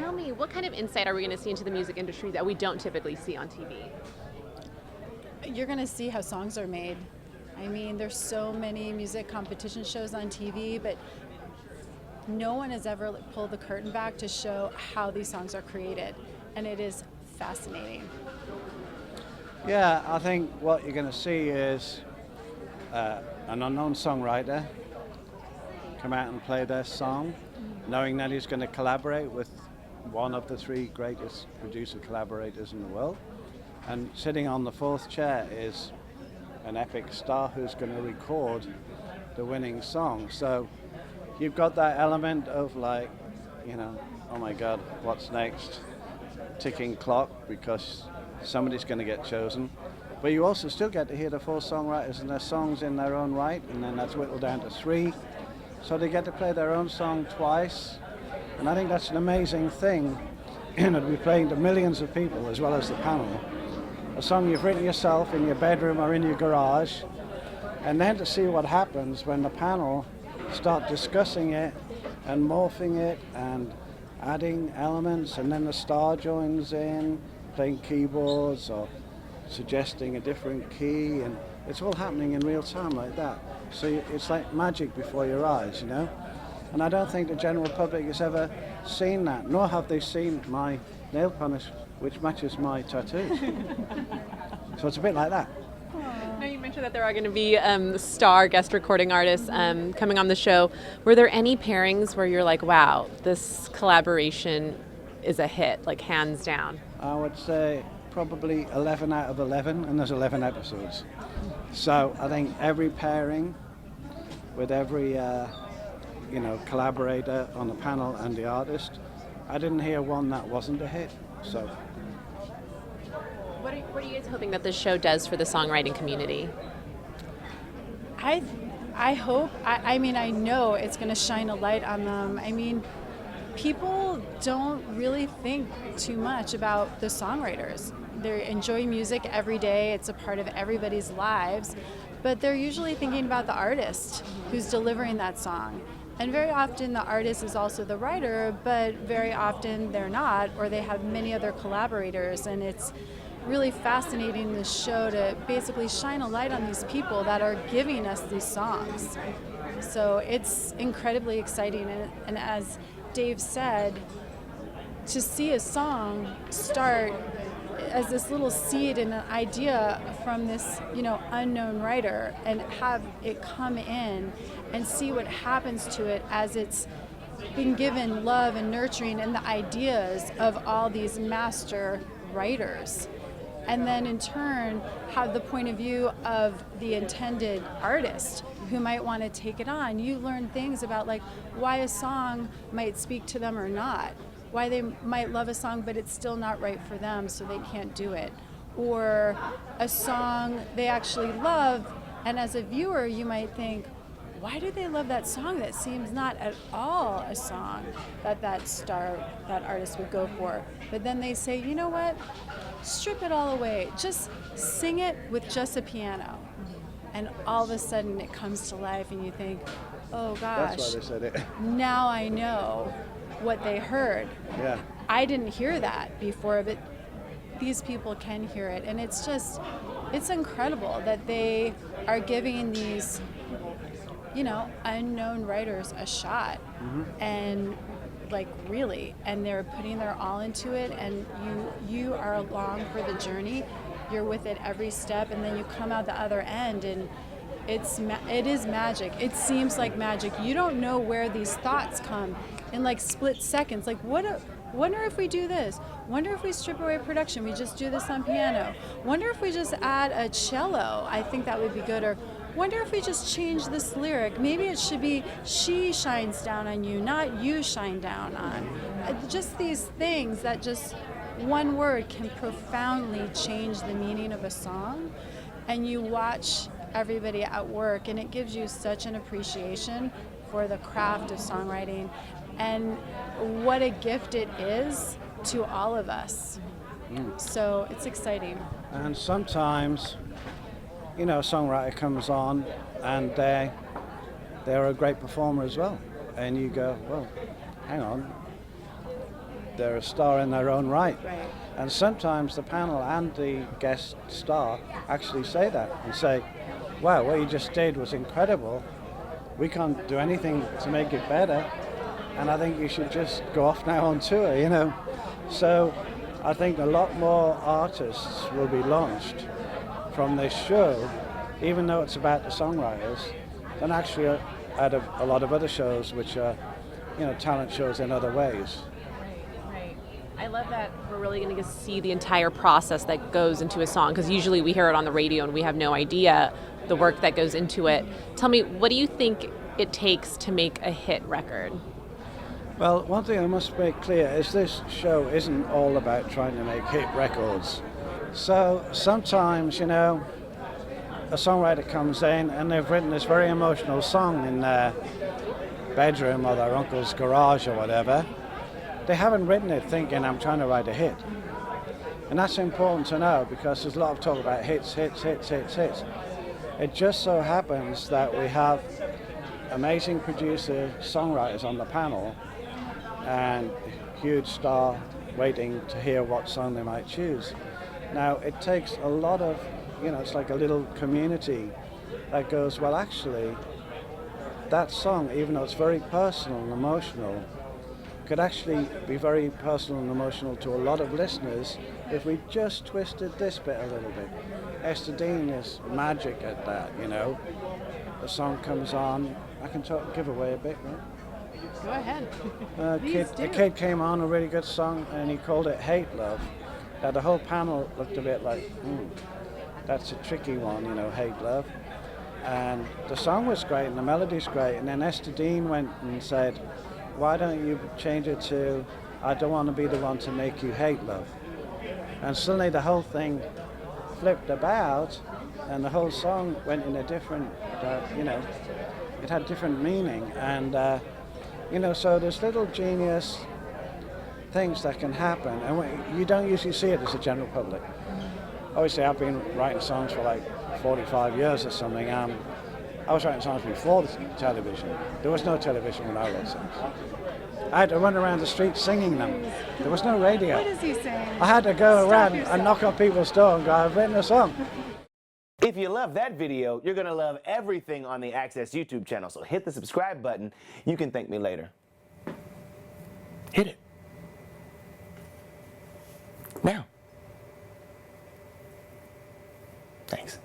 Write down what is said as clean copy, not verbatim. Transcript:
tell me, what kind of insight are we going to see into the music industry that we don't typically see on TV? You're going to see how songs are made. I mean, there's so many music competition shows on TV, but no one has ever pulled the curtain back to show how these songs are created, and it is fascinating. Yeah, I think what you're going to see is an unknown songwriter come out and play their song, knowing that he's going to collaborate with one of the three greatest producer collaborators in the world. And sitting on the fourth chair is an epic star who's going to record the winning song. So you've got that element of like, you know, oh my God, what's next? Ticking clock, because somebody's going to get chosen. But you also still get to hear the four songwriters and their songs in their own right, and then that's whittled down to three. So they get to play their own song twice. And I think that's an amazing thing, you know, to be playing to millions of people as well as the panel. A song you've written yourself in your bedroom or in your garage, and then to see what happens when the panel start discussing it and morphing it and adding elements, and then the star joins in, playing keyboards or suggesting a different key, and it's all happening in real time like that. So it's like magic before your eyes, you know? And I don't think the general public has ever seen that, nor have they seen my nail polish, which matches my tattoos. So it's a bit like that. Now you mentioned that there are going to be star guest recording artists coming on the show. Were there any pairings where you're like, wow, this collaboration is a hit, like hands down? I would say probably 11 out of 11, and there's 11 episodes. So I think every pairing with every collaborator on the panel and the artist, I didn't hear one that wasn't a hit. So what are you guys hoping that this show does for the songwriting community? I hope, I mean, I know it's going to shine a light on them. I mean, people don't really think too much about the songwriters. They enjoy music every day. It's a part of everybody's lives. But they're usually thinking about the artist who's delivering that song. And very often the artist is also the writer, but very often they're not, or they have many other collaborators. And it's really fascinating, this show, to basically shine a light on these people that are giving us these songs. So it's incredibly exciting. And as Dave said, to see a song start as this little seed and an idea from this, unknown writer, and have it come in and see what happens to it as it's been given love and nurturing and the ideas of all these master writers. And then in turn have the point of view of the intended artist who might want to take it on. You learn things about like why a song might speak to them or not, why they might love a song but it's still not right for them, so they can't do it. Or a song they actually love, and as a viewer you might think, why do they love that song? That seems not at all a song that artist would go for. But then they say, you know what? Strip it all away. Just sing it with just a piano. And all of a sudden it comes to life and you think, oh gosh, that's why they said it. Now I know what they heard. Yeah. I didn't hear that before, but these people can hear it. And it's incredible that they are giving these unknown writers a shot. Mm-hmm. And really, and they're putting their all into it, and you are along for the journey. You're with it every step, and then you come out the other end, and it is magic. It seems like magic. You don't know where these thoughts come in split seconds. Wonder if we do this. Wonder if we strip away production. We just do this on piano. Wonder if we just add a cello. I think that would be good. Or wonder if we just change this lyric. Maybe it should be she shines down on you, not you shine down on. Just these things that just one word can profoundly change the meaning of a song. And you watch everybody at work, and it gives you such an appreciation for the craft of songwriting and what a gift it is to all of us. So it's exciting. And sometimes, a songwriter comes on and they're a great performer as well. And you go, well, hang on, they're a star in their own right. Right. And sometimes the panel and the guest star actually say that and say, wow, what you just did was incredible. We can't do anything to make it better. And I think you should just go off now on tour, you know. So I think a lot more artists will be launched from this show, even though it's about the songwriters, than actually out of a lot of other shows which are, you know, talent shows in other ways. Right. I love that we're really going to see the entire process that goes into a song, because usually we hear it on the radio and we have no idea the work that goes into it. Tell me, what do you think it takes to make a hit record? Well, one thing I must make clear is this show isn't all about trying to make hit records. So sometimes, you know, a songwriter comes in and they've written this very emotional song in their bedroom or their uncle's garage or whatever. They haven't written it thinking, I'm trying to write a hit. And that's important to know, because there's a lot of talk about hits, hits, hits, hits, hits. It just so happens that we have amazing producer songwriters on the panel and huge star waiting to hear what song they might choose. Now, it takes a lot of, you know, it's like a little community that goes, well, actually, that song, even though it's very personal and emotional, could actually be very personal and emotional to a lot of listeners if we just twisted this bit a little bit. Esther Dean is magic at that, you know. The song comes on, I can give away a bit, right? Go ahead. A kid came on, a really good song, and he called it Hate Love. Now the whole panel looked a bit like, that's a tricky one, you know, Hate Love. And the song was great and the melody's great, and then Esther Dean went and said, why don't you change it to, I don't want to be the one to make you hate love. And suddenly the whole thing flipped about, and the whole song went in a different, you know, it had different meaning. And, you know, so there's little genius things that can happen, and you don't usually see it as a general public. Obviously, I've been writing songs for like 45 years or something. I was writing songs before the television. There was no television when I wrote songs. I had to run around the street singing them. There was no radio. What is he saying? I had to go around yourself. and knock on people's door and go, I've written a song. If you love that video, you're going to love everything on the Access YouTube channel. So hit the subscribe button. You can thank me later. Hit it. Now. Thanks.